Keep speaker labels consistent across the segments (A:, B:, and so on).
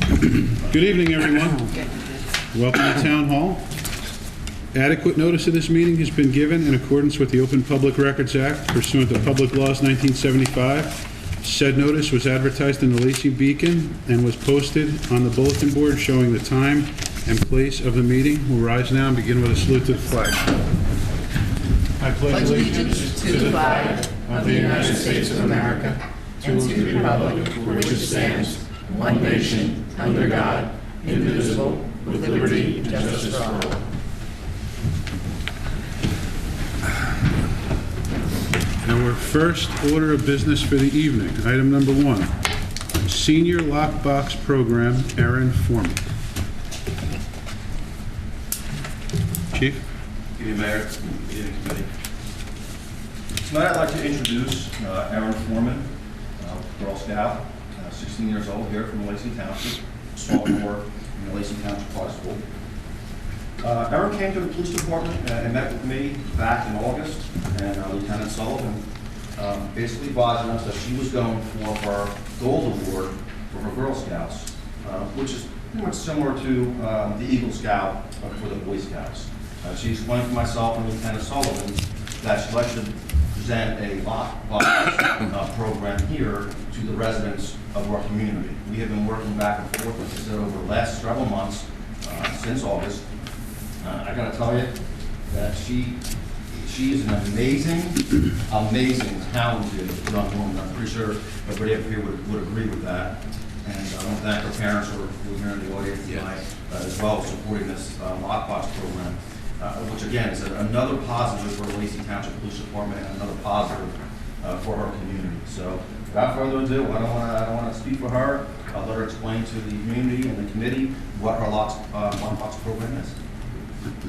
A: Good evening, everyone. Welcome to Town Hall. Adequate notice of this meeting has been given in accordance with the Open Public Records Act pursuant to Public Laws 1975. Said notice was advertised in the Lacey Beacon and was posted on the bulletin board showing the time and place of the meeting. We'll rise now and begin with a salute to the flag. I pledge allegiance
B: to the flag of the United States of America and to the republic for which it stands, one nation, under God, indivisible, with liberty and justice for all.
A: Our first order of business for the evening, item number 1, Senior Lockbox Program, Aaron Foreman. Chief?
C: Good evening, Mayor. Good evening, Committee. Tonight I'd like to introduce Aaron Foreman, Girl Scout, 16 years old, here from Lacey Township, small door in the Lacey Township High School. Aaron came to the police department and met with me back in August, and Lieutenant Sullivan basically advising us that she was going for her Gold Award for her Girl Scouts, which is pretty much similar to the Eagle Scout for the Boy Scouts. She explained to myself and Lieutenant Sullivan that she'd like to present a lockbox program here to the residents of our community. We have been working back and forth, like I said, over the last several months, since August. I gotta tell you that she is an amazing, talented young woman. I'm pretty sure everybody up here would agree with that. And I want to thank her parents who are here in the audience tonight as well, supporting this lockbox program, which again is another positive for the Lacey Township Police Department and another positive for our community. So without further ado, I don't want to speak for her. I'll let her explain to the community and the committee what her lockbox program is.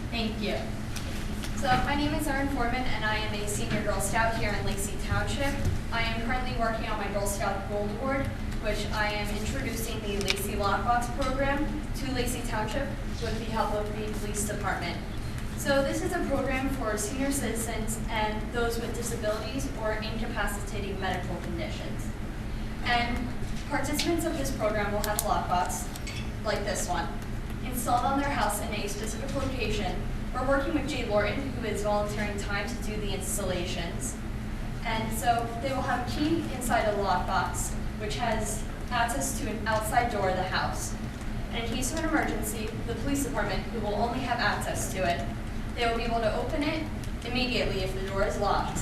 D: Thank you. So my name is Aaron Foreman, and I am a senior Girl Scout here in Lacey Township. I am currently working on my Girl Scout Gold Award, which I am introducing the Lacey Lockbox program to Lacey Township with the help of the police department. So this is a program for senior citizens and those with disabilities or incapacitating medical conditions. And participants of this program will have a lockbox like this one installed on their house in a specific location. We're working with Jay Lorton, who is volunteering time to do the installations. And so they will have a key inside a lockbox, which has access to an outside door of the house. And in case of an emergency, the police department, who will only have access to it, they will be able to open it immediately if the door is locked,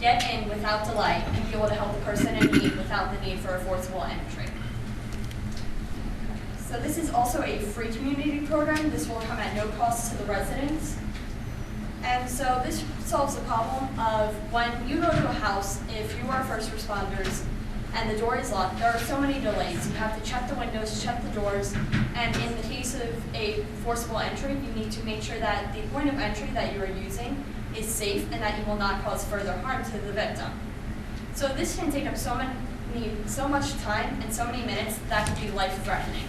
D: get in without delay, and be able to help the person in need without the need for a forcible entry. So this is also a free community program. This will come at no cost to the residents. And so this solves the problem of when you go to a house, if you are first responders and the door is locked, there are so many delays. You have to check the windows, check the doors, and in the case of a forcible entry, you need to make sure that the point of entry that you are using is safe and that you will not cause further harm to the victim. So this can take up so much time and so many minutes that could be life-threatening.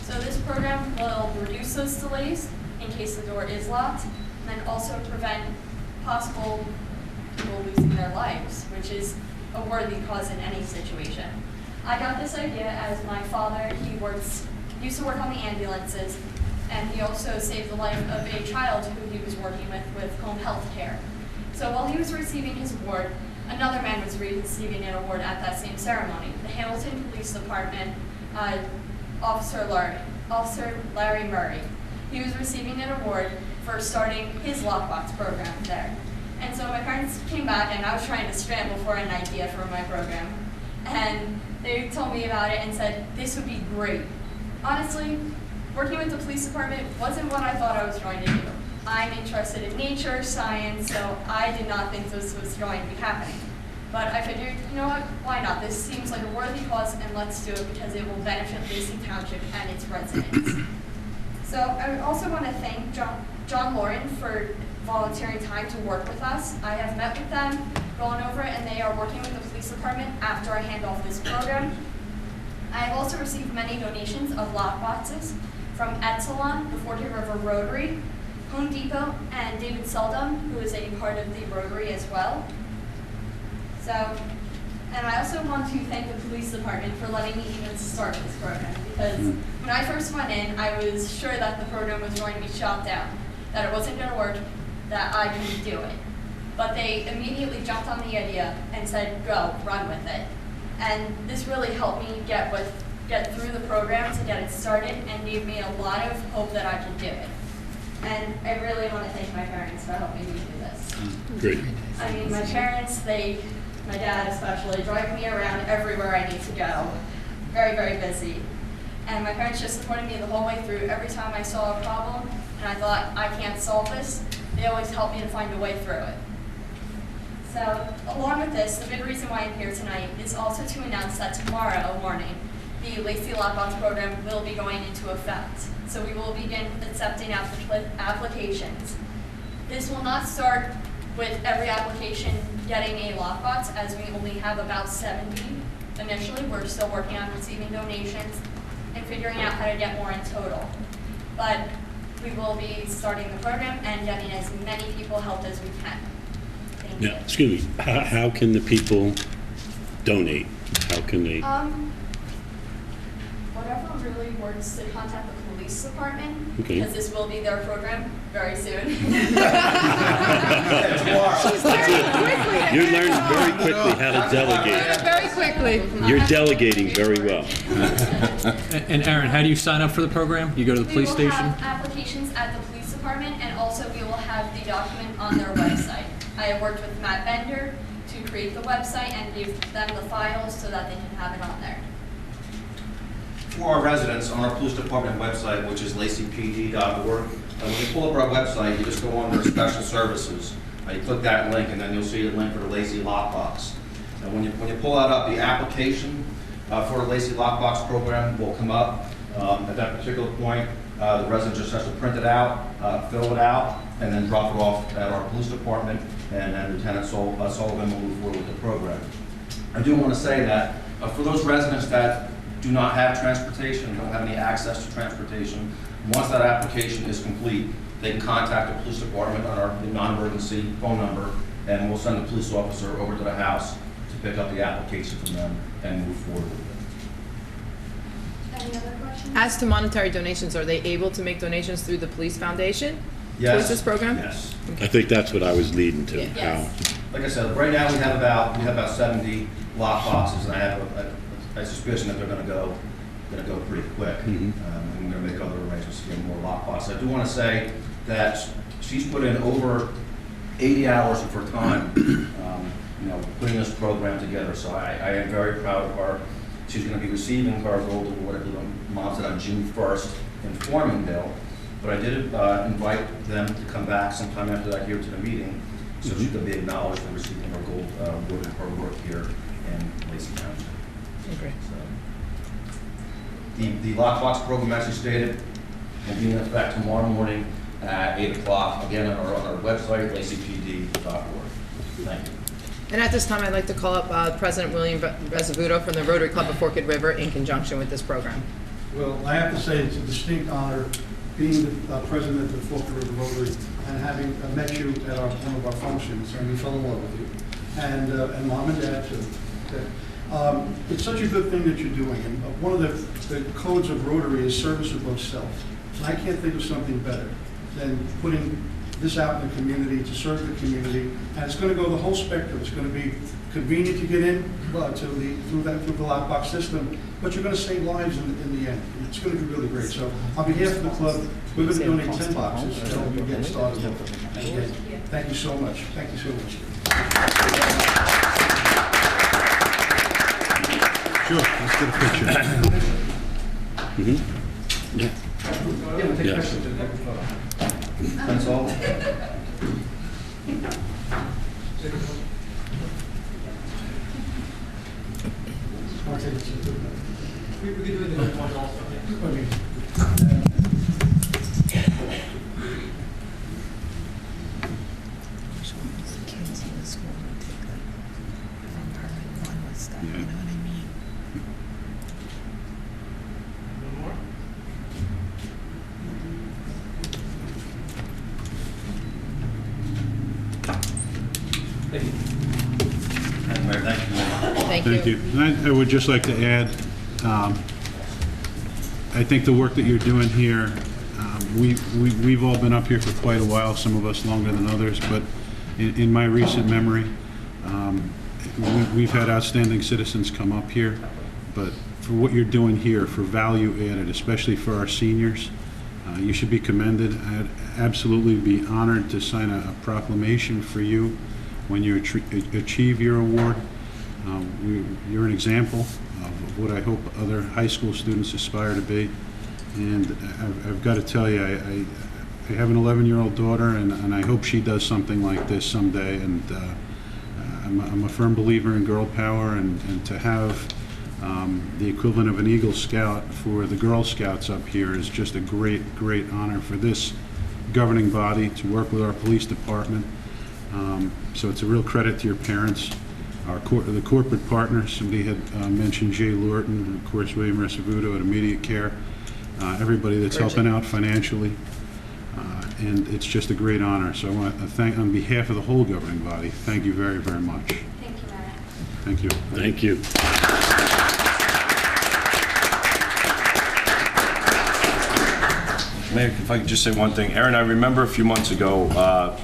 D: So this program will reduce those delays in case the door is locked, and also prevent possible people losing their lives, which is a worthy cause in any situation. I got this idea as my father, used to work on the ambulances, and he also saved the life of a child who he was working with home health care. So while he was receiving his award, another man was receiving an award at that same ceremony. The Hamilton Police Department, Officer Larry Murray. He was receiving an award for starting his lockbox program there. And so my parents came back, and I was trying to scramble for an idea for my program. And they told me about it and said, this would be great. Honestly, working with the police department wasn't what I thought I was going to do. I'm interested in nature, science, so I did not think this was going to be happening. But I figured, you know what, why not? This seems like a worthy cause, and let's do it because it will benefit Lacey Township and its residents. So I also want to thank John Lauren for volunteering time to work with us. I have met with them, gone over it, and they are working with the police department after I hand off this program. I have also received many donations of lockboxes from Epsilon, the Fort Hill River Rotary, Home Depot, and David Seldom, who is a part of the Rotary as well. So And I also want to thank the police department for letting me even start this program, because when I first went in, I was sure that the program was going to be shot down, that it wasn't going to work, that I couldn't do it. But they immediately jumped on the idea and said, go, run with it. And this really helped me get through the program to get it started and gave me a lot of hope that I could do it. And I really want to thank my parents for helping me do this.
A: Great.
D: I mean, my parents, my dad especially, drive me around everywhere I need to go. Very, very busy. And my parents just supported me the whole way through. Every time I saw a problem and I thought, I can't solve this, they always helped me to find a way through it. So, along with this, the big reason why I'm here tonight is also to announce that tomorrow morning, the Lacey Lockbox program will be going into effect. So we will begin accepting applications. This will not start with every application getting a lockbox, as we only have about 70 initially. We're still working on receiving donations and figuring out how to get more in total. But we will be starting the program and getting as many people helped as we can. Thank you.
E: Now, excuse me, how can the people donate? How can they?
D: Whatever really works to contact the police department,
E: Okay.
D: because this will be their program very soon.
E: You learned very quickly how to delegate.
B: Very quickly.
E: You're delegating very well.
F: And Aaron, how do you sign up for the program? You go to the police
D: We will
F: station?
D: have applications at the police department, and also we will have the document on their website. I have worked with Matt Bender to create the website and give them the files so that they can have it on there.
C: For our residents, on our police department website, which is laceypd.org, when you pull up our website, you just go under special services. You click that link, and then you'll see a link for the Lacey Lockbox. And when you pull that up, the application for the Lacey Lockbox program will come up. At that particular point, the resident just has to print it out, fill it out, and then drop it off at our police department, and then Lieutenant Sullivan will move forward with the program. I do want to say that for those residents that do not have transportation, don't have any access to transportation, once that application is complete, they can contact the police department on our non-emergency phone number, and we'll send a police officer over to the house to pick up the application from them and move forward with it.
D: Any other questions?
B: As to monetary donations, are they able to make donations through the police foundation?
C: Yes.
B: Towards this program?
C: Yes.
E: I think that's what I was leading to.
B: Yeah.
D: Yes.
C: Like I said, right now we have about 70 lock boxes, and I have a suspicion that they're going to go pretty quick. And we're going to make other arrangements to get more lock boxes. I do want to say that she's put in over 80 hours of her time, putting this program together. So I am very proud of her. She's going to be receiving her Golden Award, Mom said, on June 1st in Farmingdale. But I did invite them to come back sometime after that here to the meeting, so she could be acknowledged for receiving her gold award and her work here in Lacey Township.
B: Okay.
C: So, the lockbox program, as you stated, will be in effect tomorrow morning at 8 o'clock, again on our website, laceypd.org. Thank you.
B: And at this time, I'd like to call up President William Rezavuto from the Rotary Club of Forked River in conjunction with this program.
G: Well, I have to say it's a distinct honor being the president of the Forked River Rotary and having met you at one of our functions, and we fell in love with you, and Mom and Dad too. It's such a good thing that you're doing, and one of the codes of Rotary is service above self. And I can't think of something better than putting this out in the community to serve the community, and it's going to go the whole spectrum. It's going to be convenient to get in through the lockbox system, but you're going to save lives in the end. It's going to be really great. So on behalf of the club, we're going to donate 10 boxes so we get started. And again, thank you so much. Thank you so much.
A: Sure, let's get a picture.
E: Yeah. Yes.
C: That's all.
G: We could do it in one also.
C: Thank you.
A: Thank you. And I would just like to add, I think the work that you're doing here, we've all been up here for quite a while, some of us longer than others, but in my recent memory, we've had outstanding citizens come up here, but for what you're doing here, for value added, especially for our seniors, you should be commended. I'd absolutely be honored to sign a proclamation for you when you achieve your award. You're an example of what I hope other high school students aspire to be. And I've got to tell you, I have an 11-year-old daughter, and I hope she does something like this someday. And I'm a firm believer in girl power, and to have the equivalent of an Eagle Scout for the Girl Scouts up here is just a great, great honor for this governing body to work with our police department. So it's a real credit to your parents, the corporate partners. Somebody had mentioned Jay Lorton, and of course William Recivuto at Immediate Care, everybody that's helping out financially. And it's just a great honor. So I want to thank, on behalf of the whole governing body, thank you very, very much.
D: Thank you, Matt.
A: Thank you.
E: Thank you.
H: Mayor, if I could just say one thing. Aaron, I remember a few months ago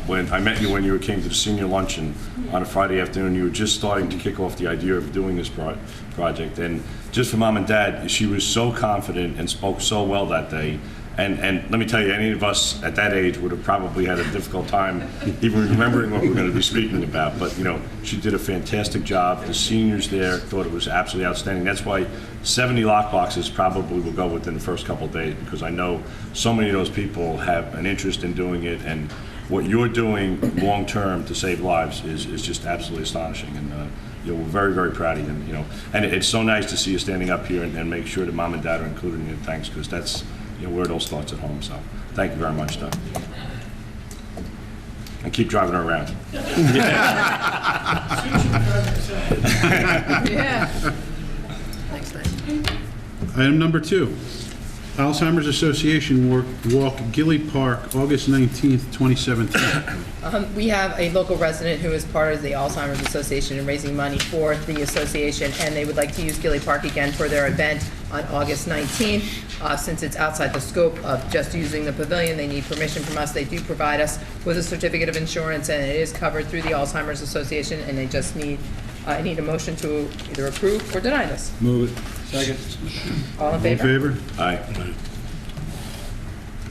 H: when I met you when you came to the senior luncheon on a Friday afternoon. You were just starting to kick off the idea of doing this project. And just for Mom and Dad, she was so confident and spoke so well that day. And let me tell you, any of us at that age would have probably had a difficult time even remembering what we're going to be speaking about. But, you know, she did a fantastic job. The seniors there thought it was absolutely outstanding. That's why 70 lockboxes probably will go within the first couple of days, because I know so many of those people have an interest in doing it. And what you're doing long-term to save lives is just absolutely astonishing. And, you know, we're very, very proud of you. You know, and it's so nice to see you standing up here and make sure that Mom and Dad are included in your thanks, because that's, you know, where it all starts at home. So thank you very much, Doug. And keep driving her around.
B: Yeah. Thanks, man.
A: Item number 2, Alzheimer's Association Walk Gilly Park, August 19th, 2017.
B: We have a local resident who is part of the Alzheimer's Association and raising money for the association, and they would like to use Gilly Park again for their event on August 19th. Since it's outside the scope of just using the pavilion, they need permission from us. They do provide us with a certificate of insurance, and it is covered through the Alzheimer's Association, and they just need, I need a motion to either approve or deny this.
A: Move it. Second.
B: All in
A: All in
B: favor?
A: favor?
H: Aye.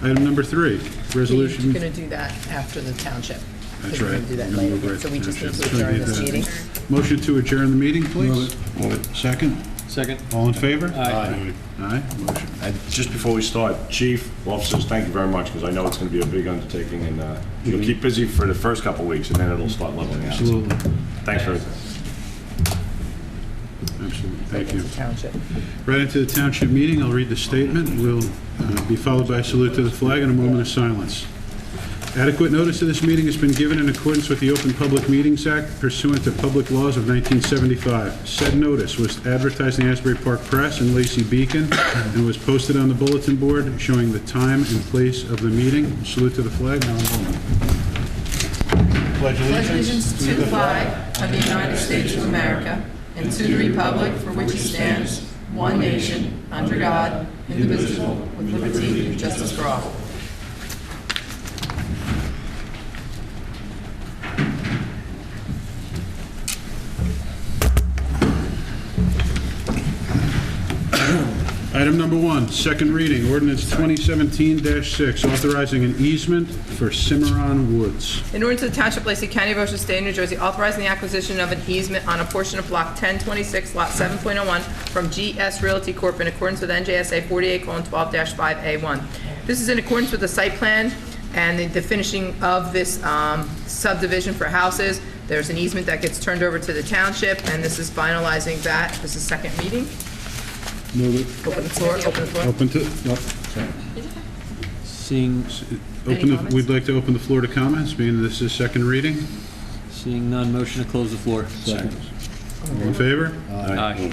A: Item number 3, resolution.
B: We're going to do that after the township.
A: That's
B: We're
A: right.
B: gonna do that
A: We're gonna move
B: later.
A: right
B: So we
A: to
B: just need
A: township.
B: to adjourn this meeting.
A: Motion to adjourn the meeting, please.
H: Move it.
A: Second.
F: Second.
A: All in favor?
F: Aye.
A: Aye. Motion.
H: And just before we start, Chief, officers, thank you very much, because I know it's going to be a big undertaking, and you'll keep busy for the first couple of weeks, and then it'll start leveling out.
A: Absolutely.
H: Thanks for it.
A: Absolutely. Thank you.
B: Township.
A: Right into the township meeting, I'll read the statement. Will be followed by a salute to the flag and a moment of silence. Adequate notice of this meeting has been given in accordance with the Open Public Meetings Act pursuant to public laws of 1975. Said notice was advertised in the Asbury Park Press and Lacey Beacon and was posted on the bulletin board showing the time and place of the meeting. Salute to the flag. Now a moment. Pledge
B: Pledge allegiance to the flag of the United States of America and to the republic for which it stands, one nation, under God, indivisible, with liberty and justice for all.
A: Item number 1, second reading, ordinance 2017-6, authorizing an easement for Cimarron Woods.
B: In order to the Township of Lacey County, Ocean State, New Jersey, authorizing the acquisition of an easement on a portion of Block 1026, Lot 7.01 from GS Realty Corp. in accordance with NJSA 48:12-5A1. This is in accordance with the site plan and the finishing of this subdivision for houses. There's an easement that gets turned over to the township, and this is finalizing that. This is second reading.
A: Move it.
B: Open the floor, open the floor.
A: Open to, no,
F: Seeing
A: we'd like to open the floor to comments, being this is second reading.
F: none, motion to close the floor.
A: All in favor?
F: Aye.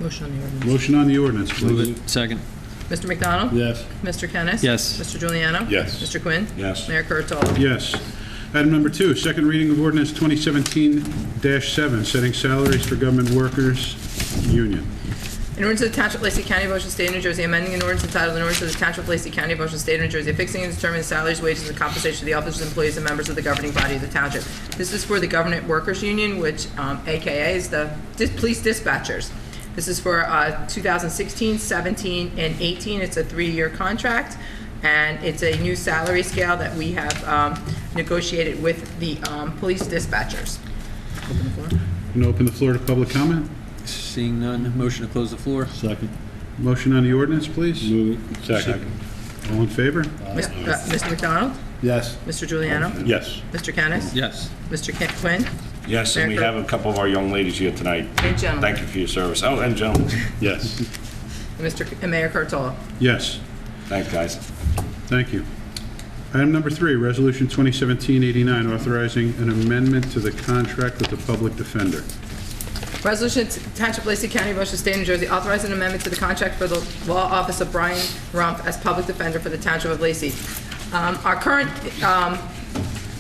B: Motion on the ordinance.
A: Motion on the ordinance,
F: Move
A: please.
F: it. Second.
B: Mr. McDonald?
A: Yes.
B: Mr. Kennis?
F: Yes.
B: Mr. Juliano?
H: Yes.
B: Mr. Quinn?
H: Yes.
B: Mayor Kurtolo?
A: Yes. Item number 2, second reading of ordinance 2017-7, setting salaries for government workers union.
B: In order to the Township of Lacey County, Ocean State, New Jersey, amending an ordinance entitled, in order to the Township of Lacey County, Ocean State, New Jersey, fixing and determining the salaries, wages, and compensation of the officers, employees, and members of the governing body of the township. This is for the Government Workers Union, which AKA is the police dispatchers. This is for 2016, 17, and 18. It's a 3-year contract, and it's a new salary scale that we have negotiated with the police dispatchers. Open the floor.
A: Going to open the floor to public comment.
F: Seeing none, motion to close the floor.
E: Second.
A: Motion on the ordinance, please.
E: Move it. Second.
A: All in favor?
B: Mr. McDonald?
G: Yes.
B: Mr. Giuliano?
E: Yes.
B: Mr. Kennis?
F: Yes.
B: Mr. Quinn?
H: Yes, and we have a couple of our young ladies here tonight.
B: And gentlemen.
H: Thank you for your service. Oh, and gentlemen.
E: Yes.
B: And Mayor Kurtolo.
A: Yes.
H: Thanks, guys.
A: Thank you. Item number 3, Resolution 2017-89, authorizing an amendment to the contract with the public defender.
B: Resolution to Township of Lacey County, Ocean State, New Jersey, authorizing an amendment to the contract for the law office of Brian Rumpf as public defender for the Township of Lacey. Our current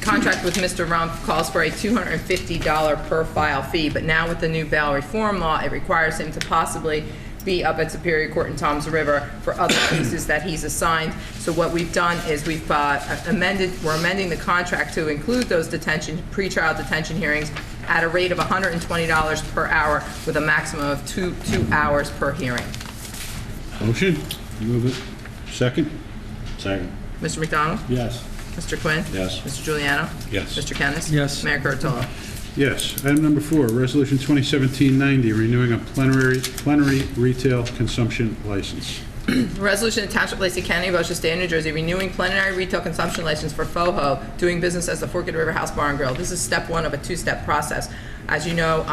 B: contract with Mr. Rumpf calls for a $250 per file fee, but now with the new bail reform law, it requires him to possibly be up at Superior Court in Toms River for other cases that he's assigned. So what we've done is we're amending the contract to include those pretrial detention hearings at a rate of $120 per hour with a maximum of two hours per hearing.
A: Motion? Move it. Second?
H: Second.
B: Mr. McDonald?
E: Yes.
B: Mr. Quinn?
H: Yes.
B: Mr. Giuliano?
E: Yes.
B: Mr. Kennis?
F: Yes.
B: Mayor Kurtolo.
A: Yes. Item number 4, Resolution 2017-90, renewing a plenary retail consumption license.
B: Resolution to Township of Lacey County, Ocean State, New Jersey, renewing plenary retail consumption license for FOHO, doing business as the Forked River House Bar and Grill. This is step 1 of a 2-step process. As you know,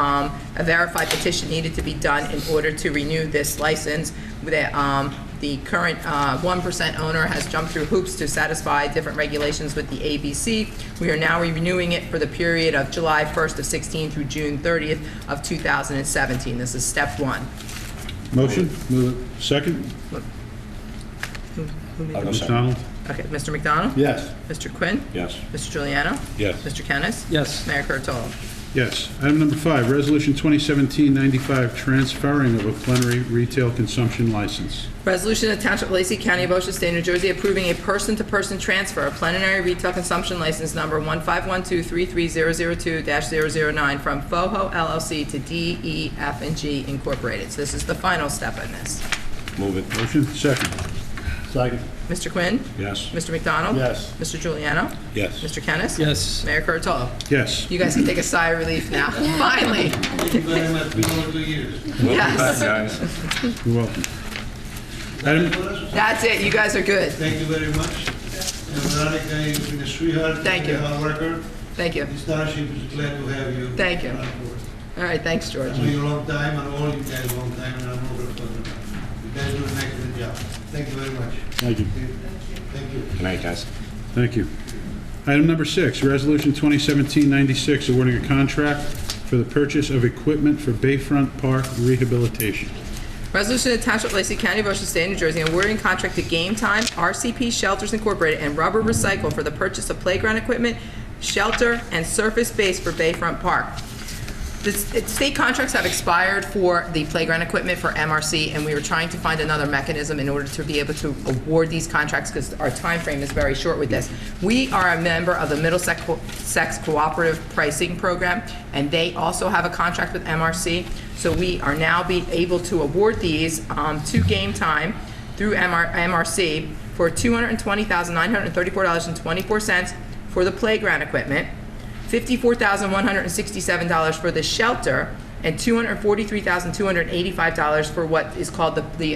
B: a verified petition needed to be done in order to renew this license. The current 1% owner has jumped through hoops to satisfy different regulations with the ABC. We are now renewing it for the period of July 1st of 16 through June 30th of 2017. This is step 1.
A: Motion? Move it. Second?
H: I'll go second.
A: McDonald?
B: Okay, Mr. McDonald?
G: Yes.
B: Mr. Quinn?
H: Yes.
B: Mr. Giuliano?
E: Yes.
B: Mr. Kennis?
F: Yes.
B: Mayor Kurtolo.
A: Yes. Item number 5, Resolution 2017-95, transferring of a plenary retail consumption license.
B: Resolution of Township of Lacey County, Ocean State, New Jersey, approving a person-to-person transfer of plenary retail consumption license number 151233002-009 from FOHO LLC to DEF&G Incorporated. So this is the final step in this.
H: Move it.
A: Motion? Second?
G: Second.
B: Mr. Quinn?
H: Yes.
B: Mr. McDonald?
G: Yes.
B: Mr. Giuliano?
E: Yes.
B: Mr. Kennis?
F: Yes.
B: Mayor Kurtolo.
A: Yes.
B: You guys can take a sigh of relief now. Finally.
G: Thank you very much. Been over 2 years.
B: Yes.
H: Guys.
A: You're welcome. Item,
B: That's it. You guys are good.
I: Thank you very much. And Veronica, you've been a sweetheart.
B: Thank you.
I: A hard worker.
B: Thank you.
I: This township is glad to have you.
B: Thank you.
I: on board.
B: All right. Thanks, George.
I: I know you a long time, and all you guys a long time, and I'm over for you. You guys do an excellent job. Thank you very much.
A: Thank you.
I: Thank you.
H: Good night, guys.
A: Thank you. Item number 6, Resolution 2017-96, awarding a contract for the purchase of equipment for Bayfront Park rehabilitation.
B: Resolution of Township of Lacey County, Ocean State, New Jersey, awarding contract to Game Time, RCP Shelters Incorporated, and Rubber Recycle for the purchase of playground equipment, shelter, and surface base for Bayfront Park. The state contracts have expired for the playground equipment for MRC, and we were trying to find another mechanism in order to be able to award these contracts because our time frame is very short with this. We are a member of the Middlesex Cooperative Pricing Program, and they also have a contract with MRC. So we are now able to award these to Game Time through MRC for $220,934.24 for the playground equipment, $54,167 for the shelter, and $243,285 for what is called the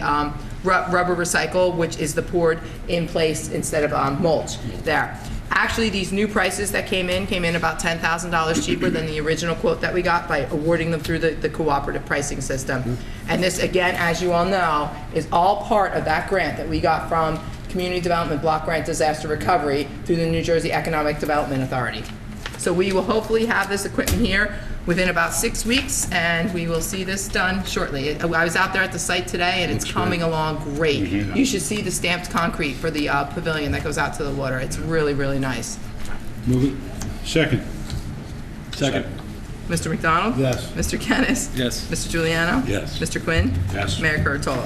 B: rubber recycle, which is the poured in place instead of mulch there. Actually, these new prices that came in about $10,000 cheaper than the original quote that we got by awarding them through the cooperative pricing system. And this, again, as you all know, is all part of that grant that we got from Community Development Block Grant Disaster Recovery through the New Jersey Economic Development Authority. So we will hopefully have this equipment here within about 6 weeks, and we will see this done shortly. I was out there at the site today, and it's coming along great. You should see the stamped concrete for the pavilion that goes out to the water. It's really, really nice.
A: Move it. Second.
F: Second.
B: Mr. McDonald?
G: Yes.
B: Mr. Kennis?
F: Yes.
B: Mr. Juliano?
E: Yes.
B: Mr. Quinn?
H: Yes.
B: Mayor Kurtolo?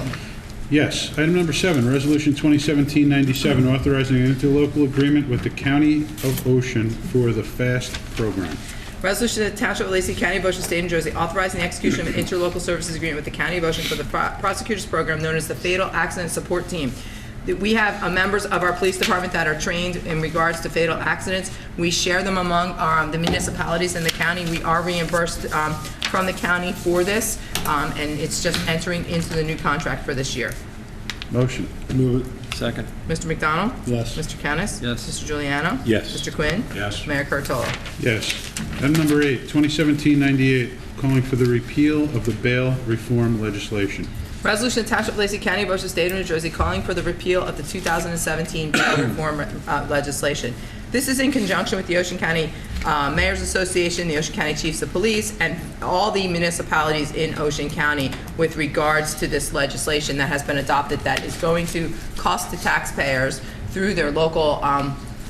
A: Yes. Item number 7, Resolution 2017-97, authorizing an interlocal agreement with the County of Ocean for the FAST program.
B: Resolution to the Township of Lacey County, Ocean State, New Jersey, authorizing the execution of an interlocal services agreement with the County of Ocean for the prosecutors program known as the Fatal Accident Support Team. We have members of our police department that are trained in regards to fatal accidents. We share them among the municipalities in the county. We are reimbursed from the county for this, and it's just entering into the new contract for this year.
A: Motion.
G: Move it.
F: Second.
B: Mr. McDonald?
G: Yes.
B: Mr. Kennis?
F: Yes.
B: Mr. Juliano?
E: Yes.
B: Mr. Quinn?
H: Yes.
B: Mayor Kurtolo?
A: Yes. Item number 8, 2017-98, calling for the repeal of the bail reform legislation.
B: Resolution to Township of Lacey County, Ocean State of New Jersey, calling for the repeal of the 2017 bail reform legislation. This is in conjunction with the Ocean County Mayor's Association, the Ocean County Chiefs of Police, and all the municipalities in Ocean County with regards to this legislation that has been adopted that is going to cost the taxpayers through their local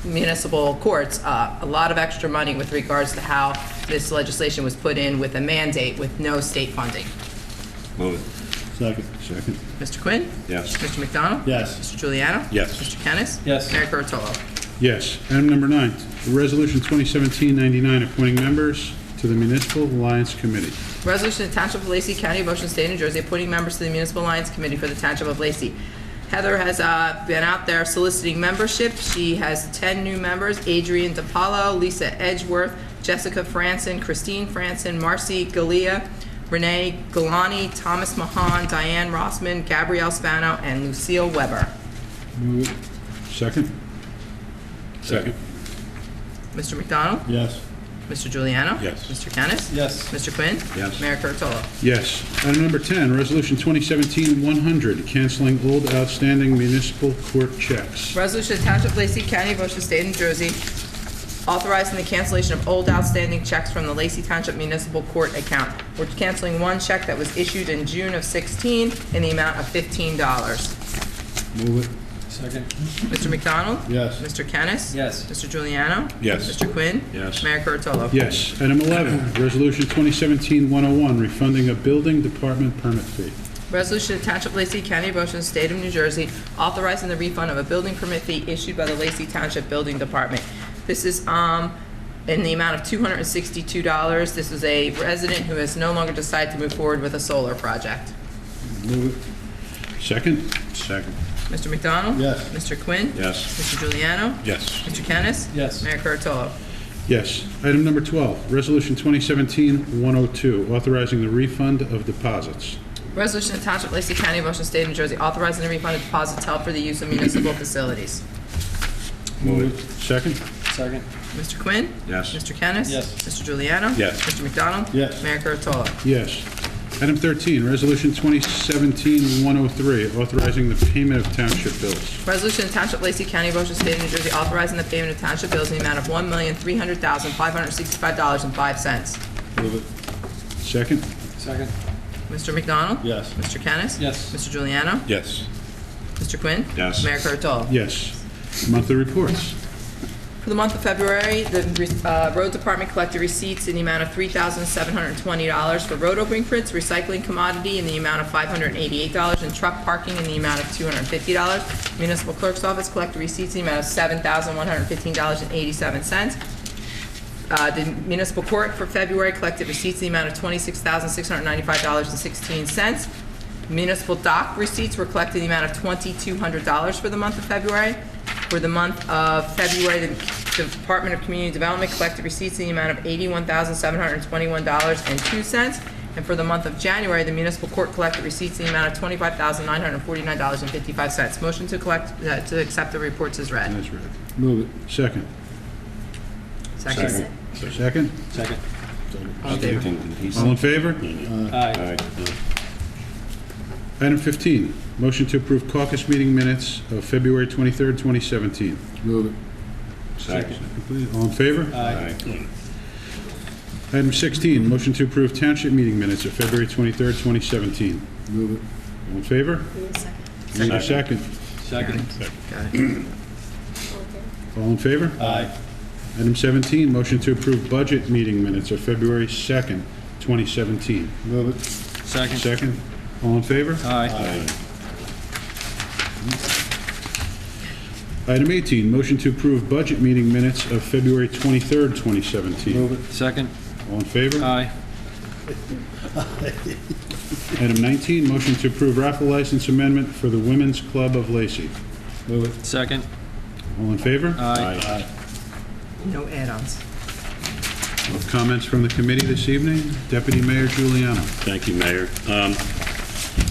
B: municipal courts a lot of extra money with regards to how this legislation was put in with a mandate with no state funding.
H: Move it.
G: Second.
A: Second.
B: Mr. Quinn?
H: Yes.
B: Mr. McDonald?
G: Yes.
B: Mr. Juliano?
E: Yes.
B: Mr. Kennis?
F: Yes.
B: Mayor Kurtolo?
A: Yes. Item number 9, Resolution 2017-99, appointing members to the Municipal Alliance Committee.
B: Resolution to Township of Lacey County, Ocean State, New Jersey, appointing members to the Municipal Alliance Committee for the Township of Lacey. Heather has been out there soliciting membership. She has 10 new members: Adrian DePaulo, Lisa Edgeworth, Jessica Franson, Christine Franson, Marcy Galea, Renee Galani, Thomas Mahan, Diane Rossman, Gabrielle Spano, and Lucille Weber.
A: Move it. Second.
E: Second.
B: Mr. McDonald?
G: Yes.
B: Mr. Juliano?
E: Yes.
B: Mr. Kennis?
F: Yes.
B: Mr. Quinn?
H: Yes.
B: Mayor Kurtolo?
A: Yes. Item number 10, Resolution 2017-100, canceling old outstanding municipal court checks.
B: Resolution to Township of Lacey County, Ocean State, New Jersey, authorizing the cancellation of old outstanding checks from the Lacey Township Municipal Court account. We're canceling one check that was issued in June of 16 in the amount of $15.
G: Move it.
F: Second.
B: Mr. McDonald?
G: Yes.
B: Mr. Kennis?
F: Yes.
B: Mr. Giuliano?
E: Yes.
B: Mr. Quinn?
H: Yes.
B: Mayor Kurtolo?
A: Yes. Item 11, Resolution 2017-101, refunding a building department permit fee.
B: Resolution to Township of Lacey County, Ocean State of New Jersey, authorizing the refund of a building permit fee issued by the Lacey Township Building Department. This is in the amount of $262. This is a resident who has no longer decided to move forward with a solar project.
A: Move it. Second.
H: Second.
B: Mr. McDonald?
G: Yes.
B: Mr. Quinn?
H: Yes.
B: Mr. Giuliano?
E: Yes.
B: Mr. Kennis?
F: Yes.
B: Mayor Kurtolo?
A: Yes. Item number 12, Resolution 2017-102, authorizing the refund of deposits.
B: Resolution to Township of Lacey County, Ocean State, New Jersey, authorizing the refund of deposits held for the use of municipal facilities.
A: Move it. Second.
F: Second.
B: Mr. Quinn?
H: Yes.
B: Mr. Kennis?
F: Yes.
B: Mr. Giuliano?
E: Yes.
B: Mr. McDonald?
G: Yes.
B: Mayor Kurtolo?
A: Yes. Item 13, Resolution 2017-103, authorizing the payment of township bills.
B: Resolution to Township of Lacey County, Ocean State, New Jersey, authorizing the payment of township bills in the amount of $1,300,565.05.
G: Move it.
A: Second.
F: Second.
B: Mr. McDonald?
G: Yes.
B: Mr. Kennis?
F: Yes.
B: Mr. Giuliano?
E: Yes.
B: Mr. Quinn?
H: Yes.
B: Mayor Kurtolo?
A: Yes. Monthly reports.
B: For the month of February, the road department collected receipts in the amount of $3,720 for road opening prints, recycling commodity in the amount of $588, and truck parking in the amount of $250. Municipal clerk's office collected receipts in the amount of $7,115.87. The municipal court for February collected receipts in the amount of $26,695.16. Municipal dock receipts were collected in the amount of $2,200 for the month of February. For the month of February, the Department of Community Development collected receipts in the amount of $81,721.02. And for the month of January, the municipal court collected receipts in the amount of $25,949.55. Motion to accept the reports is read.
A: That's read. Move it. Second.
B: Second.
A: Second.
F: Second.
B: All in favor?
A: All in favor?
F: Aye.
A: Item 15, motion to approve caucus meeting minutes of February 23rd, 2017.
G: Move it.
H: Second.
A: All in favor?
F: Aye.
A: Item 16, motion to approve township meeting minutes of February 23rd, 2017.
G: Move it.
A: All in favor? Need a second.
F: Second.
B: Got it.
A: All in favor?
F: Aye.
A: Item 17, motion to approve budget meeting minutes of February 2nd, 2017.
F: Move it. Second.
A: Second. All in favor?
F: Aye.
A: Item 18, motion to approve budget meeting minutes of February 23rd, 2017.
F: Move it. Second.
A: All in favor?
F: Aye.
A: Item 19, motion to approve raffle license amendment for the Women's Club of Lacey.
F: Move it. Second.
A: All in favor?
F: Aye.
B: No add-ons.
A: Comments from the committee this evening? Deputy Mayor Giuliano.
E: Thank you, Mayor.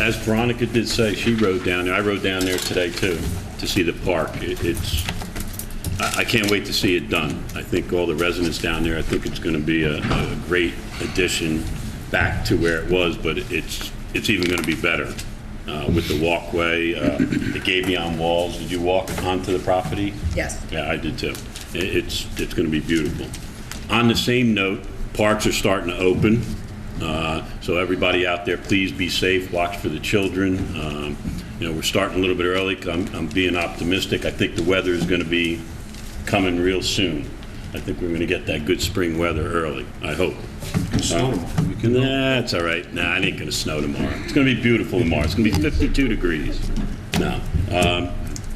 E: As Veronica did say, she rode down there. I rode down there today, too, to see the park. I can't wait to see it done. I think all the residents down there, I think it's going to be a great addition back to where it was, but it's even going to be better with the walkway, the gabion walls. Did you walk onto the property?
B: Yes.
E: Yeah, I did too. It's going to be beautiful. On the same note, parks are starting to open, so everybody out there, please be safe, watch for the children. We're starting a little bit early. I'm being optimistic. I think the weather is going to be coming real soon. I think we're going to get that good spring weather early, I hope. That's all right. Nah, it ain't going to snow tomorrow. It's going to be beautiful tomorrow. It's going to be 52 degrees. No.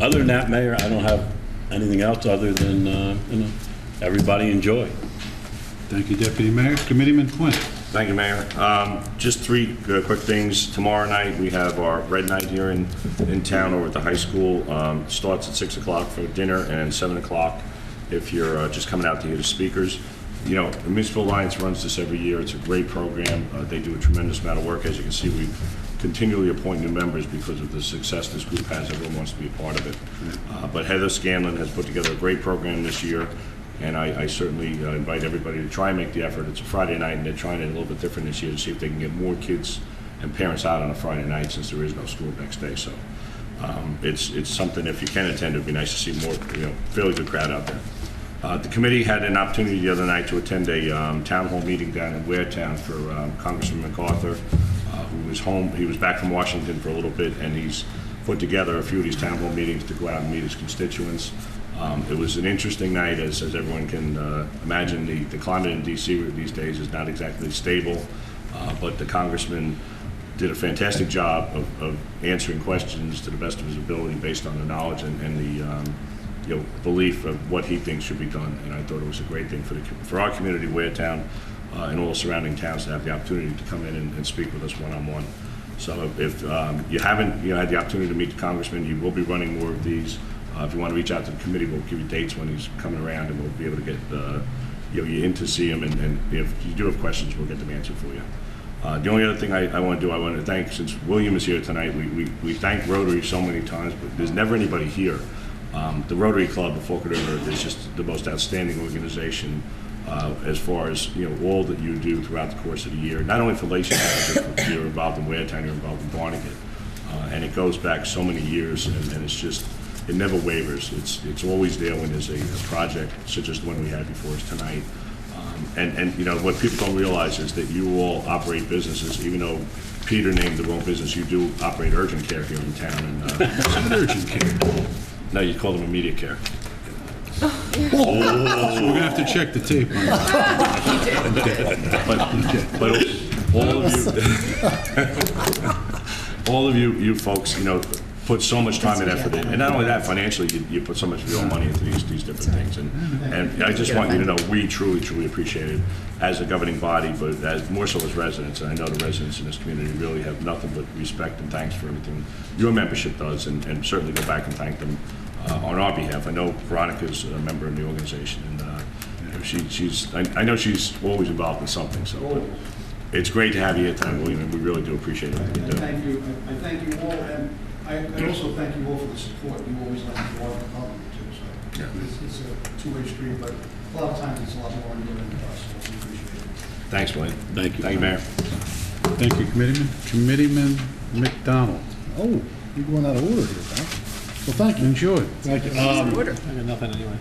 E: Other than that, Mayor, I don't have anything else other than, everybody enjoy.
A: Thank you, Deputy Mayor. Committeeman Quinn.
H: Thank you, Mayor. Just three quick things. Tomorrow night, we have our Red Night here in town over at the high school. Starts at 6 o'clock for dinner and 7 o'clock if you're just coming out to hear the speakers. The Municipal Alliance runs this every year. It's a great program. They do a tremendous amount of work. As you can see, we continually appoint new members because of the success this group has. Everyone wants to be a part of it. But Heather Scanlon has put together a great program this year. And I certainly invite everybody to try and make the effort. It's a Friday night, and they're trying it a little bit different this year to see if they can get more kids and parents out on a Friday night since there is no school next day. So it's something, if you can attend, it would be nice to see more, fairly good crowd out there. The committee had an opportunity the other night to attend a town hall meeting down in Waretown for Congressman MacArthur, who was home. He was back from Washington for a little bit, and he's put together a few of these town hall meetings to go out and meet his constituents. It was an interesting night, as everyone can imagine. The climate in D.C. these days is not exactly stable, but the congressman did a fantastic job of answering questions to the best of his ability based on the knowledge and the belief of what he thinks should be done. And I thought it was a great thing for our community, Waretown, and all the surrounding towns to have the opportunity to come in and speak with us one-on-one. So if you haven't had the opportunity to meet the congressman, you will be running more of these. If you want to reach out to the committee, we'll give you dates when he's coming around, and we'll be able to get you in to see him. And if you do have questions, we'll get them answered for you. The only other thing I want to do, I want to thank, since William is here tonight, we thank Rotary so many times, but there's never anybody here. The Rotary Club of Forked River is just the most outstanding organization as far as all that you do throughout the course of the year. Not only for Lacey Township, but you're involved in Waretown, you're involved in Barnegat, and it goes back so many years, and it's just. It never wavers. It's always there when there's a project such as the one we had before us tonight. And what people don't realize is that you all operate businesses, even though Peter named the wrong business, you do operate urgent care here in town. And
A: Urgent care.
H: no, you call them immediate care.
A: So we're going to have to check the tape on that.
H: But all of you folks, put so much time and effort in, and not only that, financially, you put so much of your own money into these different things, and I just want you to know we truly appreciate it as a governing body, but as more so as residents, and I know the residents in this community really have nothing but respect and thanks for everything your membership does, and certainly go back and thank them on our behalf. I know Veronica's a member of the organization, and I know she's always involved in something, so. But it's great to have you here tonight, William, and we really do appreciate it.
G: Thank you. I thank you all, and I also thank you all for the support. You always like to go out and help me too. So it's a two-way street, but a lot of times it's a lot more enduring to us. So we appreciate it.
H: Thanks, William.
E: Thank you.
H: Thank you, Mayor.
A: Thank you, Committeeman. Committeeman McDonald.
J: Oh, you're going out of order here, huh? Well, thank you.
A: Enjoy.
J: Thank you.
B: Order.
F: I got nothing anyway.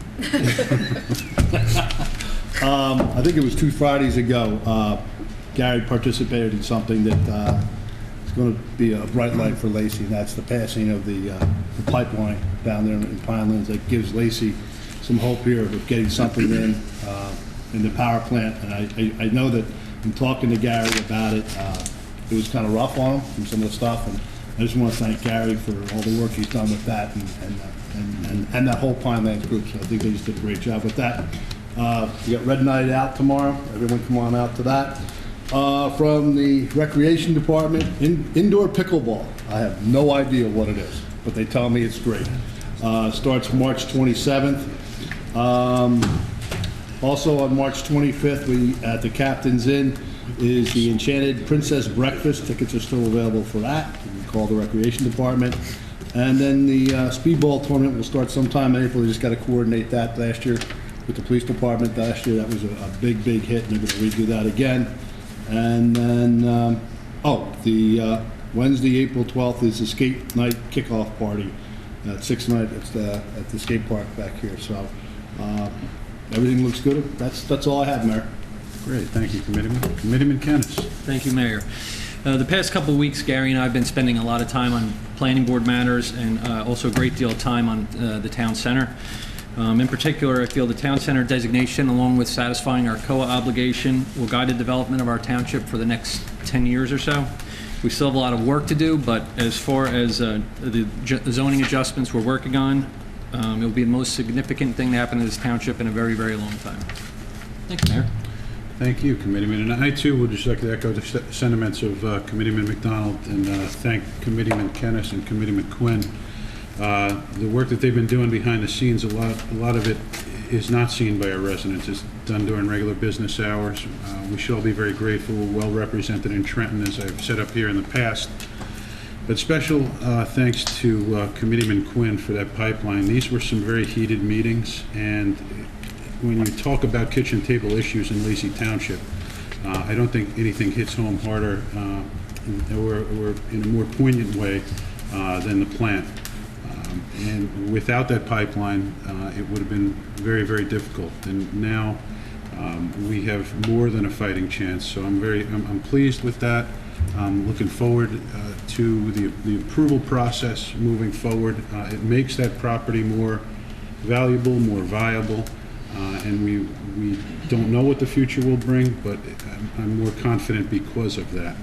J: I think it was 2 Fridays ago, Gary participated in something that is going to be a bright light for Lacey, and that's the passing of the pipeline down there in Pinelands that gives Lacey some hope here of getting something in the power plant. And I know that in talking to Gary about it, it was kind of rough on him from some of the stuff. And I just want to thank Gary for all the work he's done with that and that whole Pinelands group. So I think they just did a great job with that. We got Red Night out tomorrow. Everyone come on out to that. From the Recreation Department, indoor pickleball. I have no idea what it is, but they tell me it's great. Starts March 27th. Also on March 25th, at the Captain's Inn is the Enchanted Princess Breakfast. Tickets are still available for that. You can call the Recreation Department. And then the Speedball Tournament will start sometime in April. We just got to coordinate that last year with the Police Department. Last year, that was a big hit, and they're going to redo that again. And then, the Wednesday, April 12th is the skate night kickoff party at 6 night at the skate park back here. So everything looks good. That's all I have, Mayor.
A: Great, thank you, Committeeman. Committeeman Kennis.
F: Thank you, Mayor. The past couple of weeks, Gary and I have been spending a lot of time on planning board matters and also a great deal of time on the town center. In particular, I feel the town center designation, along with satisfying our COA obligation, will guide the development of our township for the next 10 years or so. We still have a lot of work to do, but as far as the zoning adjustments we're working on, it will be the most significant thing to happen in this township in a very, very long time. Thanks, Mayor.
A: Thank you, Committeeman. And I, too, would just like to echo the sentiments of Committeeman McDonald and thank Committeeman Kennis and Committeeman Quinn. The work that they've been doing behind the scenes, a lot of it is not seen by our residents. It's done during regular business hours. We should all be very grateful, well represented in Trenton, as I've said up here in the past. But special thanks to Committeeman Quinn for that pipeline. These were some very heated meetings, and when you talk about kitchen table issues in Lacey Township, I don't think anything hits home harder or in a more poignant way than the plant. And without that pipeline, it would have been very, very difficult. And now we have more than a fighting chance. So I'm pleased with that. I'm looking forward to the approval process moving forward. It makes that property more valuable, more viable. And we don't know what the future will bring, but I'm more confident because of that.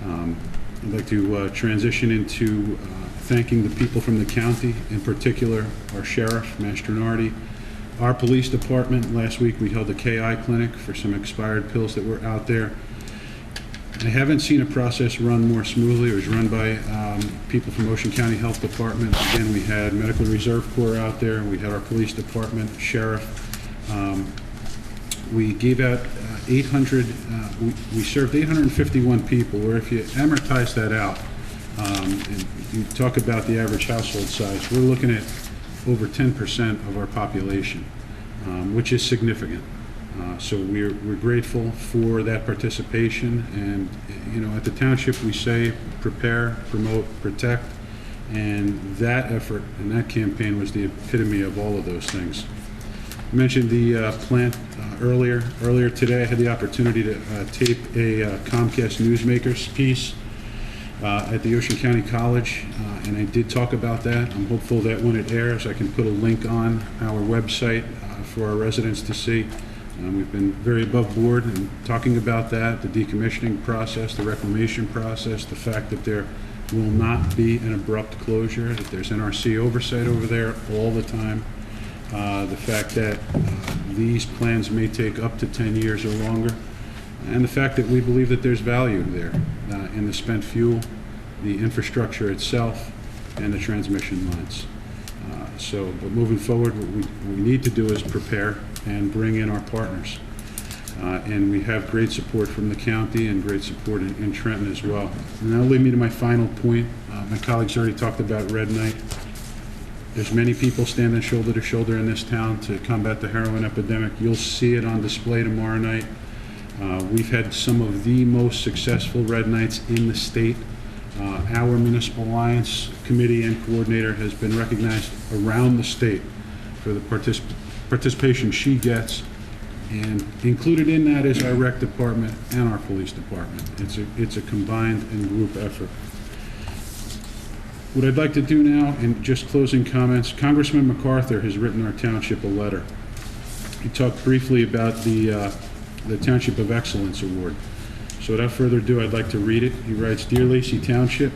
A: I'd like to transition into thanking the people from the county, in particular our sheriff, Mastronardi, our police department. Last week we held a KI clinic for some expired pills that were out there. I haven't seen a process run more smoothly. It was run by people from Ocean County Health Department. Again, we had Medical Reserve Corps out there. We had our police department, sheriff. We gave out 800, we served 851 people, or if you amortize that out, and you talk about the average household size, we're looking at over 10% of our population, which is significant. So we're grateful for that participation, and at the township we say prepare, promote, protect, and that effort and that campaign was the epitome of all of those things. I mentioned the plant earlier. Earlier today I had the opportunity to tape a Comcast Newsmakers piece at the Ocean County College, and I did talk about that. I'm hopeful that when it airs I can put a link on our website for our residents to see. We've been very above board in talking about that, the decommissioning process, the reclamation process, the fact that there will not be an abrupt closure, that there's NRC oversight over there all the time, the fact that these plans may take up to 10 years or longer, and the fact that we believe that there's value there in the spent fuel, the infrastructure itself, and the transmission lines. But moving forward, what we need to do is prepare and bring in our partners. And we have great support from the county and great support in Trenton as well. And that'll lead me to my final point. My colleagues already talked about Red Night. There's many people standing shoulder to shoulder in this town to combat the heroin epidemic. You'll see it on display tomorrow night. We've had some of the most successful Red Nights in the state. Our Municipal Alliance Committee and Coordinator has been recognized around the state for the participation she gets, and included in that is our rec department and our police department. It's a combined and group effort. What I'd like to do now, in just closing comments, Congressman MacArthur has written our township a letter. He talked briefly about the Township of Excellence Award. So without further ado, I'd like to read it. He writes, "Dear Lacey Township,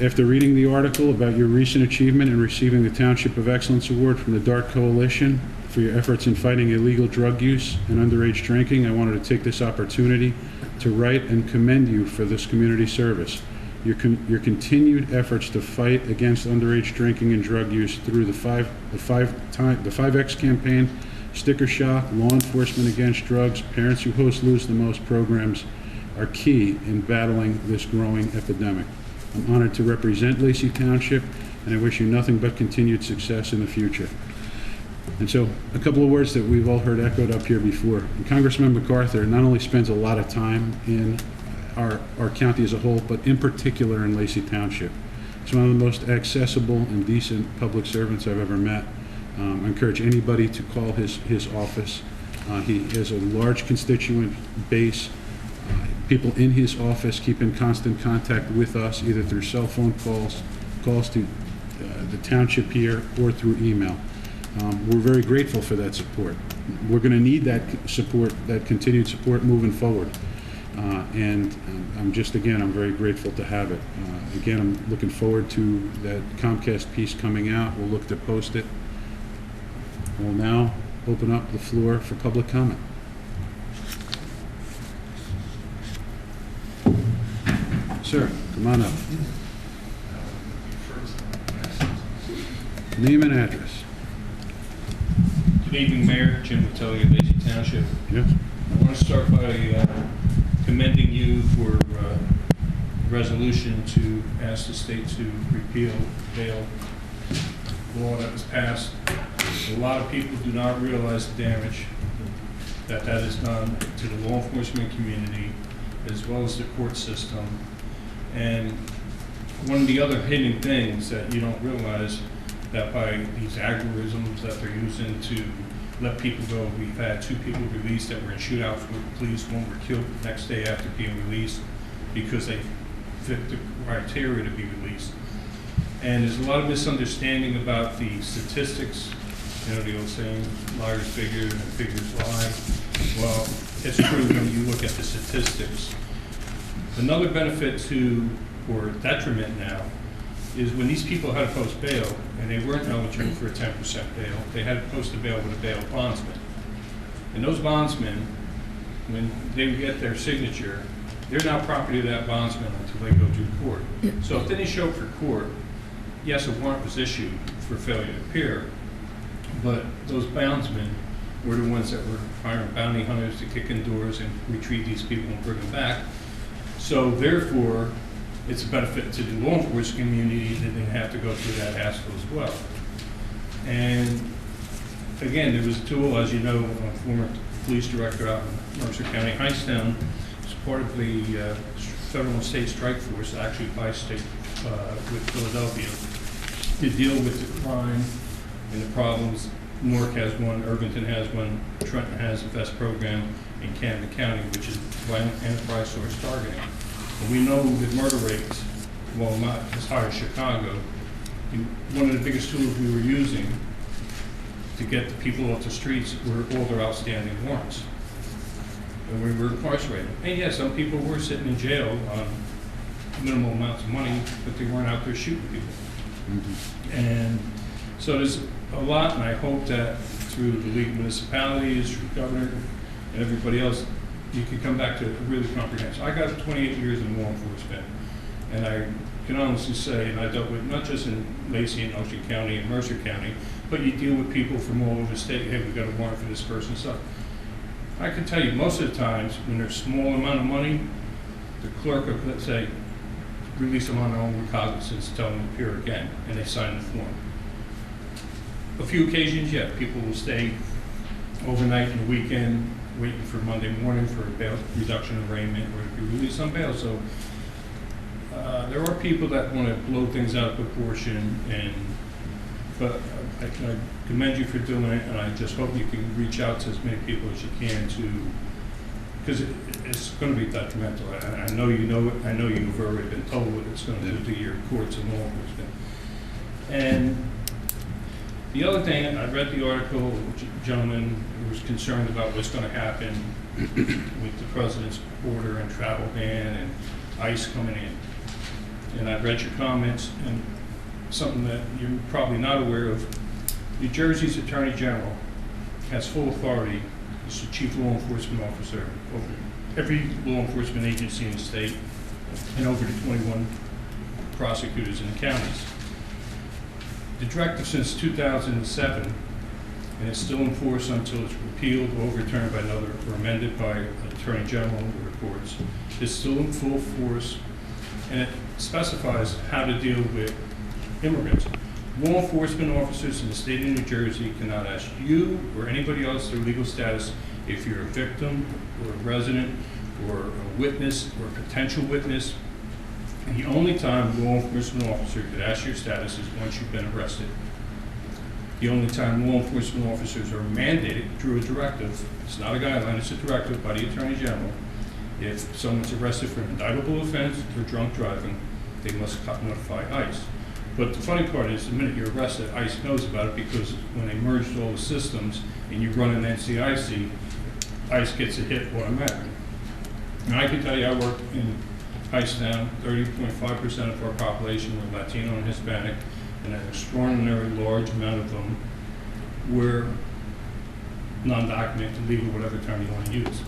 A: after reading the article about your recent achievement in receiving the Township of Excellence Award from the DART Coalition for your efforts in fighting illegal drug use and underage drinking, I wanted to take this opportunity to write and commend you for this community service. Your continued efforts to fight against underage drinking and drug use through the 5X campaign, Sticker Shock, Law Enforcement Against Drugs, Parents Who Host Lose the Most programs are key in battling this growing epidemic. I'm honored to represent Lacey Township, and I wish you nothing but continued success in the future." And so, a couple of words that we've all heard echoed up here before. And Congressman MacArthur not only spends a lot of time in our county as a whole, but in particular in Lacey Township. He's one of the most accessible and decent public servants I've ever met. I encourage anybody to call his office. He has a large constituent base. People in his office keep in constant contact with us, either through cell phone calls to the township here, or through email. We're very grateful for that support. We're going to need that support, that continued support moving forward. And I'm very grateful to have it. Again, I'm looking forward to that Comcast piece coming out. We'll look to post it. We'll now open up the floor for public comment. Sir, come on up. Name and address.
K: Good evening, Mayor. Jim Vitale of Lacey Township.
A: Yes?
K: I want to start by commending you for the resolution to ask the state to repeal bail law that was passed. A lot of people do not realize the damage that has done to the law enforcement community as well as the court system. And one of the other hidden things that you don't realize, that by these algorithms that they're using to let people go, we've had 2 people released that were in shootouts with the police. 1 were killed the next day after being released because they fit the criteria to be released. And there's a lot of misunderstanding about the statistics. You know, the old saying, liars figure and figures lie. Well, it's true when you look at the statistics. Another benefit to, or detriment now, is when these people had to post bail and they weren't eligible for a 10% bail, they had to post a bail with a bail bondsman. And those bondsmen, when they get their signature, they're now property of that bondsman until they go to court. So if they didn't show up for court, yes, a warrant was issued for failure to appear, but those bondsmen were the ones that were hiring bounty hunters to kick in doors and retrieve these people and bring them back. So therefore, it's a benefit to the law enforcement community that they have to go through that hassle as well. And again, there was a tool, as you know, a former police director out in Mercer County, Hightstown, was part of the federal and state strike force, actually by state with Philadelphia, to deal with the crime and the problems. Newark has one, Irvington has one, Trenton has the best program in Camden County, which is violent enterprise source targeting. And we know that murder rates, while not as high as Chicago, one of the biggest tools we were using to get the people off the streets were all their outstanding warrants. And we were incarcerated. And yes, some people were sitting in jail on minimal amounts of money, but they weren't out there shooting people. Mm-hmm. And so there's a lot, and I hope that through the League of Municipalities, through the governor, and everybody else, you can come back to really comprehensive. I got 28 years in law enforcement, and I can honestly say, and I dealt with not just in Lacey and Ocean County and Mercer County, but you deal with people from all over the state. Hey, we've got a warrant for this person, stuff. I can tell you, most of the times, when there's a small amount of money, the clerk will, let's say, release them on their own recognizance, tell them to appear again, and they sign the form. A few occasions, yeah, people will stay overnight and the weekend, waiting for Monday morning for a bail reduction of arraignment or to be released on bail. So there are people that want to blow things out of proportion, but I commend you for doing it, and I just hope you can reach out to as many people as you can to because it's going to be detrimental. I know you know it. I know you've already been told what it's going to do to your courts and law enforcement. And the other thing, I read the article, gentleman was concerned about what's going to happen with the president's order and travel ban and ICE coming in. And I read your comments, and something that you're probably not aware of, New Jersey's Attorney General has full authority as the chief law enforcement officer over every law enforcement agency in the state and over the 21 prosecutors in the counties. The directive since 2007, and it's still in force until it's repealed or overturned by another, or amended by an Attorney General or the courts, is still in full force, and it specifies how to deal with immigrants. Law enforcement officers in the state of New Jersey cannot ask you or anybody else their legal status if you're a victim or a resident or a witness or a potential witness. And the only time a law enforcement officer could ask your status is once you've been arrested. The only time law enforcement officers are mandated through a directive, it's not a guideline, it's a directive by the Attorney General. If someone's arrested for an indictable offense or drunk driving, they must notify ICE. But the funny part is, the minute you're arrested, ICE knows about it, because when they merged all the systems and you run an NCIC, ICE gets a hit automatically. Now, I can tell you, I work in Hightstown. 30.5% of our population were Latino and Hispanic, and an extraordinarily large amount of them were non-documented, legal, whatever term you want to use.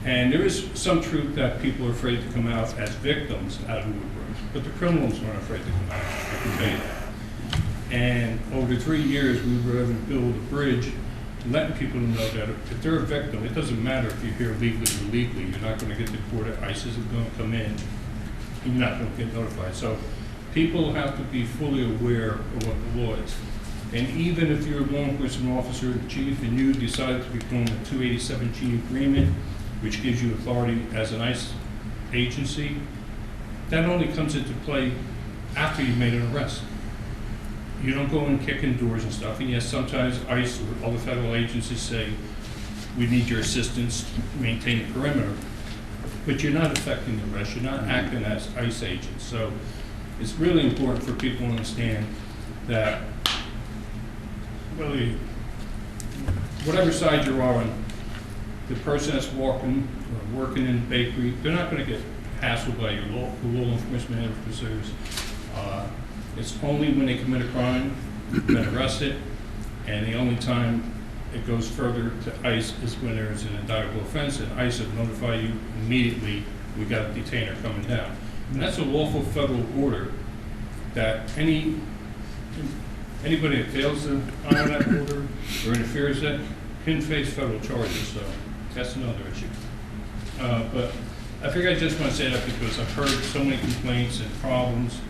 K: And there is some truth that people are afraid to come out as victims out of the woodworks, but the criminals weren't afraid to come out. I can tell you that. And over 3 years, we were able to build a bridge, letting people know that if they're a victim, it doesn't matter if you're here legally or illegally, you're not going to get deported. ICE isn't going to come in, and you're not going to get notified. So people have to be fully aware of what the law is. And even if you're a law enforcement officer, chief, and you decide to become a 287G agreement, which gives you authority as an ICE agency, that only comes into play after you've made an arrest. You don't go and kick in doors and stuff. And yes, sometimes ICE or other federal agencies say, we need your assistance to maintain the perimeter. But you're not affecting the arrest. You're not acting as ICE agents. So it's really important for people to understand that really, whatever side you're on, the person that's walking or working in the bakery, they're not going to get hassled by your law enforcement officers. It's only when they commit a crime, been arrested, and the only time it goes further to ICE is when there's an indictable offense, and ICE will notify you immediately, we got a detainer coming down. And that's a lawful federal order that anybody that fails to honor that order or interferes with it can face federal charges, so that's another issue. But I figure I just want to say that because I've heard so many complaints and problems.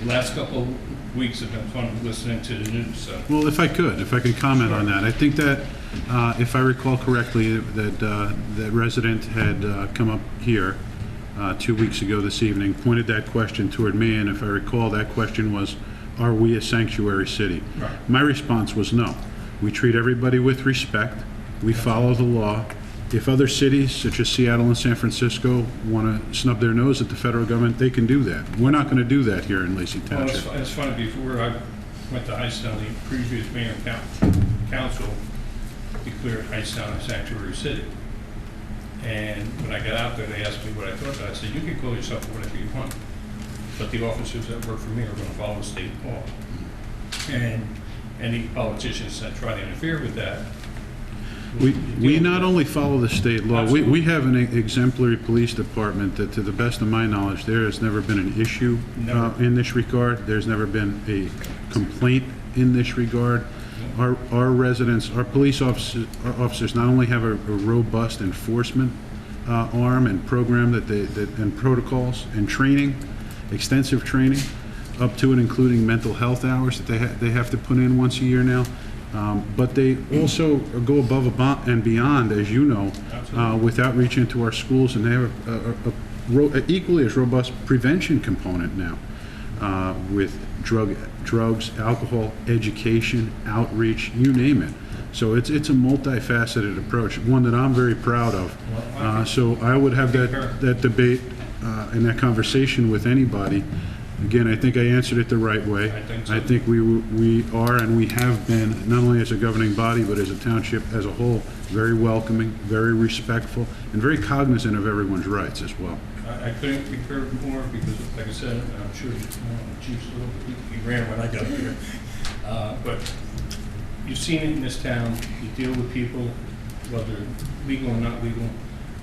K: The last couple of weeks have been fun listening to the news. So.
A: Well, if I could comment on that. I think that, if I recall correctly, that resident had come up here 2 weeks ago this evening, pointed that question toward me, and if I recall, that question was, are we a sanctuary city?
K: Right.
A: My response was no. We treat everybody with respect. We follow the law. If other cities, such as Seattle and San Francisco, want to snub their nose at the federal government, they can do that. We're not going to do that here in Lacey Township.
K: Well, it's funny, before I went to Hightstown, the previous mayor and council declared Hightstown a sanctuary city. And when I got out there, they asked me what I thought of that. I said, you can call yourself whatever you want, but the officers that work for me are going to follow state law. And any politicians that try to interfere with that,
A: We not only follow the state law, we
K: Absolutely.
A: have an exemplary police department that, to the best of my knowledge, there has never been an issue
K: Never.
A: in this regard. There's never been a complaint in this regard. Our residents, our police officers not only have a robust enforcement arm and program and protocols and training, extensive training, up to and including mental health hours that they have to put in once a year now. But they also go above and beyond, as you know, with outreach into our schools, and they have a equally as robust prevention component now with drugs, alcohol, education, outreach, you name it. So it's a multifaceted approach, one that I'm very proud of. So I would have that debate and that conversation with anybody. Again, I think I answered it the right way.
K: I think so.
A: I think we are and we have been, not only as a governing body, but as a township as a whole, very welcoming, very respectful, and very cognizant of everyone's rights as well.
K: I couldn't concur more because, like I said, I'm sure Chief's a little, he ran when I got here. But you've seen it in this town. You deal with people, whether legal or not legal.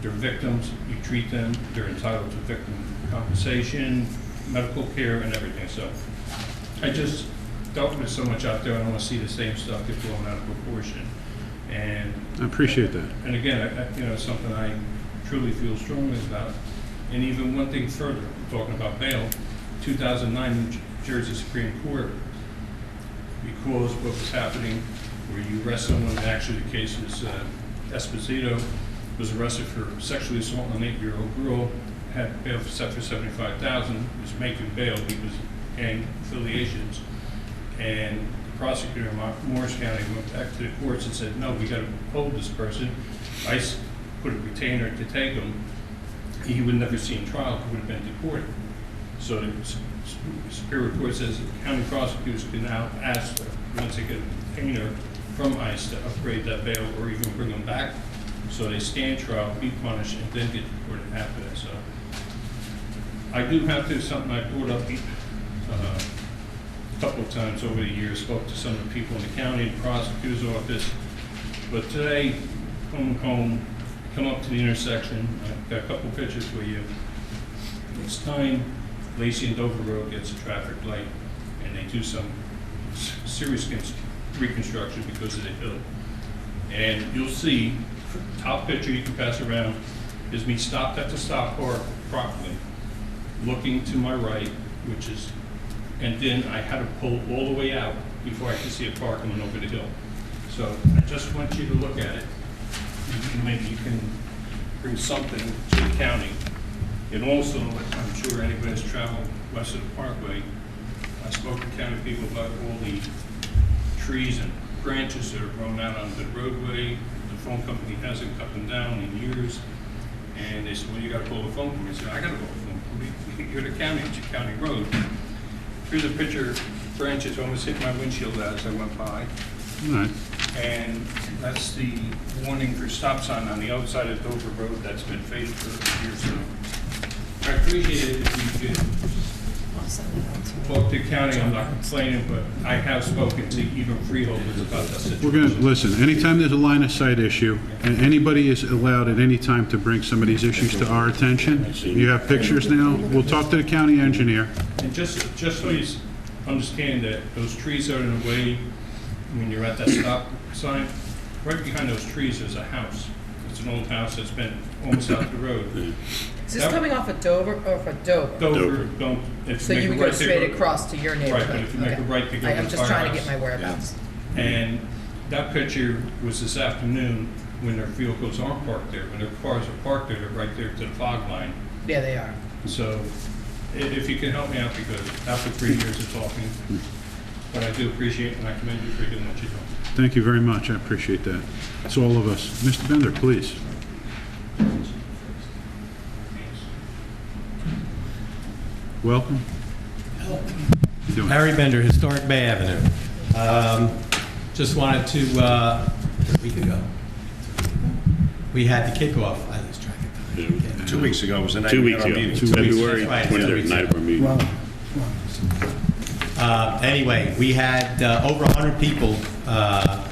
K: They're victims. You treat them. They're entitled to victim compensation, medical care, and everything. So I just dealt with so much out there. I don't want to see the same stuff get blown out of proportion. And
A: I appreciate that.
K: And again, it's something I truly feel strongly about. And even one thing further, talking about bail, 2009 New Jersey Supreme Court, because what was happening, where you arrest someone, actually the case is Esposito was arrested for sexually assaulting an 8-year-old girl, had bail set for $75,000, was making bail because of gang affiliations, and the prosecutor in Morris County went back to the courts and said, no, we got to hold this person. ICE put a retainer to take him. He would never seen trial, he would have been deported. So the Superior Court says that county prosecutors can now ask, once they get a retainer from ICE, to upgrade that bail or even bring them back, so they stand trial, be punished, and then get deported after that. So I do have to, something I brought up a couple of times over the years, spoke to some of the people in the county, the prosecutor's office, but today, home, come up to the intersection. I've got a couple pictures for you. It's time Lacey and Dover Road gets a traffic light, and they do some serious reconstruction because of the hill. And you'll see, top picture you can pass around, is me stopped at the stop bar properly, looking to my right, and then I had to pull all the way out before I could see a car coming over the hill. So I just want you to look at it. Maybe you can bring something to the county. And also, I'm sure anybody that's traveled west of the Parkway, I spoke to county people about all the trees and branches that are grown out on the roadway. The phone company hasn't cut them down in years. And they said, well, you got to pull the phone company. I said, I got to pull the phone company. You're the county, it's your county road. Here's a picture, branches almost hit my windshield as I went by.
A: All right.
K: And that's the warning for stop sign on the outside of Dover Road that's been faded for years now. I appreciate it if you could talk to the county. I'm not complaining, but I have spoken to even freeholders about that situation.
A: We're going to, listen, anytime there's a line of sight issue, and anybody is allowed at any time to bring some of these issues to our attention, you have pictures now, we'll talk to the county engineer.
K: And just so you understand that those trees are in the way when you're at that stop sign, right behind those trees is a house. It's an old house that's been almost out the road.
B: Is this coming off of Dover or off of Dover?
K: Dover, don't. If
B: So
K: make
B: you
K: a
B: would go
K: right,
B: straight across to your neighborhood?
K: Right, but if you make
B: Okay.
K: a right to go to
B: I'm
K: the
B: just trying to get
K: firehouse.
B: my whereabouts.
K: And that picture was this afternoon when their vehicles aren't parked there. When their cars are parked there, they're right there to the fog line.
B: Yeah, they are.
K: So if you can help me out, because after 3 years of talking, but I do appreciate it, and I commend you for doing what you're doing.
A: Thank you very much, I appreciate that. It's all of us. Mr. Bender, please. Welcome. How you doing?
L: Harry Bender, Historic Bay Avenue. Just wanted to, a week ago, we had the kickoff. I lose track of time.
H: 2 weeks ago was the night
E: 2
H: we
E: weeks
H: had our
E: ago,
H: meeting.
E: February
L: That's right,
E: 23rd,
L: 2 weeks
E: night of
L: ago.
E: our meeting.
L: Anyway, we had over 100 people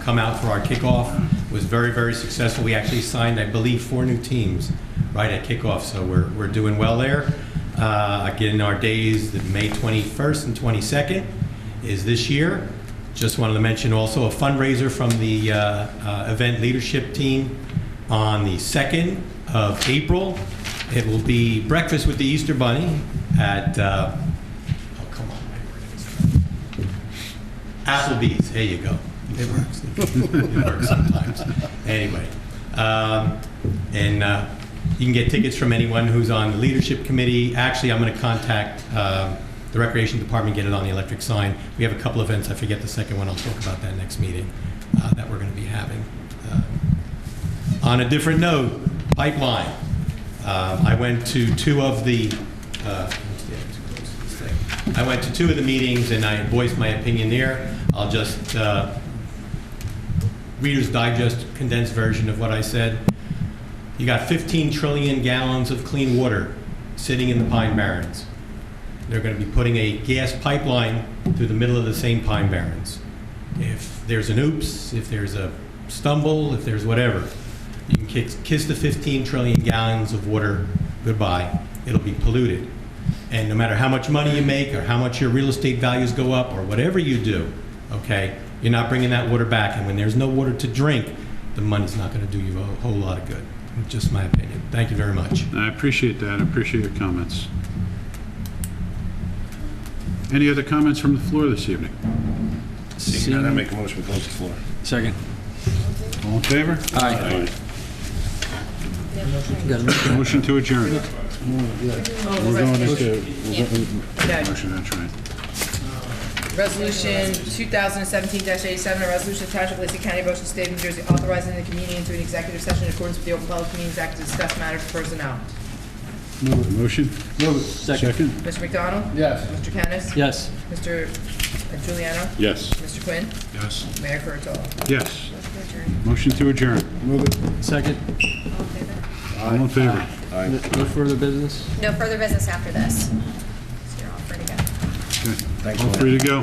L: come out for our kickoff. It was very, very successful. We actually signed, I believe, 4 new teams right at kickoff, so we're doing well there. Again, our days, the May 21st and 22nd is this year. Just wanted to mention also a fundraiser from the event leadership team on the 2nd of April. It will be breakfast with the Easter Bunny at, oh, come on, my word. Applebee's, there you go. It works. It works sometimes. Anyway, and you can get tickets from anyone who's on the leadership committee. Actually, I'm going to contact the Recreation Department, get it on the electric sign. We have a couple events. I forget the second one. I'll talk about that next meeting. that we're going to be having. On a different note, pipeline. I went to two of the meetings, and I voiced my opinion there. I'll just Reader's Digest condensed version of what I said. You got 15 trillion gallons of clean water sitting in the Pine Barrens. They're going to be putting a gas pipeline through the middle of the same Pine Barrens. If there's an oops, if there's a stumble, if there's whatever, you can kiss the 15 trillion gallons of water goodbye. It'll be polluted. And no matter how much money you make or how much your real estate values go up or whatever you do, okay, you're not bringing that water back. And when there's no water to drink, the money's not going to do you a whole lot of good. Just my opinion. Thank you very much.
A: I appreciate that. I appreciate your comments. Any other comments from the floor this evening?
H: Seeing none, I make a motion to close the floor.
F: Second.
A: All in favor?
F: Aye.
A: Motion to adjourn. We're going into...
B: Okay.
A: Motion, that's right.
B: Resolution 2017-87, a resolution of Township of Lacey County, Ocean State, New Jersey, authorizing the committee into an executive session in accordance with the Open Public Meetings Act to discuss matters of personnel.
A: Motion? Second.
B: Mr. McDonald?
J: Yes.
B: Mr. Kennis?
F: Yes.
B: Mr. Juliano?
E: Yes.
B: Mr. Quinn?
A: Yes.
B: Mayor Kurtolo?
A: Yes. Motion to adjourn.
F: Second.
A: All in favor?
F: No further business?
M: No further business after this. So you're all free to go.
A: All free to go.